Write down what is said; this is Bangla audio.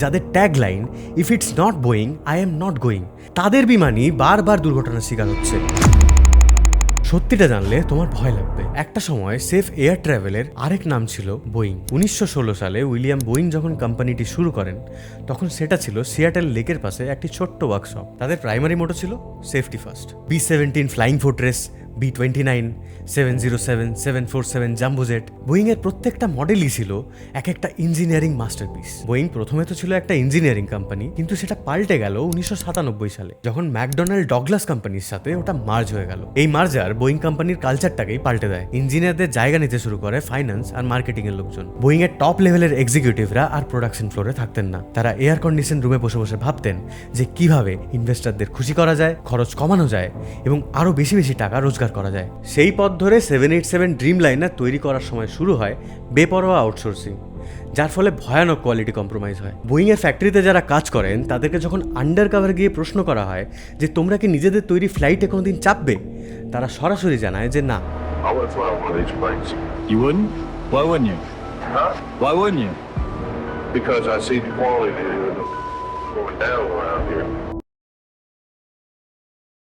যাদের tagline if it's not Boeing I am not going, তাদের বিমানই বারবার দুর্ঘটনার শিকার হচ্ছে। সত্যিটা জানলে তোমার ভয় লাগবে। একটা সময় সেফ এয়ার ট্রাভেলের আরেক নাম ছিল বোয়িং। 1916 সালে উইলিয়াম বোয়িং যখন কোম্পানিটি শুরু করেন, তখন সেটা ছিল সিয়াটেল লেকের পাশে একটি ছোট্ট ওয়ার্কশপ। তাদের প্রাইমারি মোটো ছিল safety first. B-17 flying fortress, B-29, 707, 747 jumbo jet, Boeing এর প্রত্যেকটা মডেলই ছিল এক একটা ইঞ্জিনিয়ারিং মাস্টারপিস। বোয়িং প্রথমে তো ছিল একটা ইঞ্জিনিয়ারিং কোম্পানি, কিন্তু সেটা পাল্টে গেল 1997 সালে, যখন ম্যাকডোনাল্ড ডগলাস কোম্পানির সাথে ওটা মার্জ হয়ে গেল। এই মার্জার বোয়িং কোম্পানির কালচারটাকেই পাল্টে দেয়। ইঞ্জিনিয়ারদের জায়গা নিতে শুরু করে ফাইন্যান্স আর মার্কেটিং এর লোকজন। বোয়িং এর টপ লেভেলের এক্সিকিউটিভরা আর প্রোডাকশন ফ্লোরে থাকতেন না। তারা এয়ার কন্ডিশন রুমে বসে বসে ভাবতেন যে কিভাবে ইনভেস্টরদের খুশি করা যায়, খরচ কমানো যায় এবং আরো বেশি বেশি টাকা রোজগার করা যায়। সেই পথ ধরে 787 ড্রিম লাইনার তৈরি করার সময় শুরু হয় বেপরোয়া আউটসোর্সিং, যার ফলে ভয়ানক কোয়ালিটি কম্প্রোমাইজ হয়। বোয়িং এর ফ্যাক্টরিতে যারা কাজ করেন তাদেরকে যখন আন্ডার কভার গিয়ে প্রশ্ন করা হয় যে তোমরা কি নিজেদের তৈরি ফ্লাইটে কোনোদিন চাপবে, তারা সরাসরি জানায় যে না। I wouldn't fly on one of these planes. You wouldn't? Why wouldn't you? Huh? Why wouldn't you? Because I see the quality of it going down around here.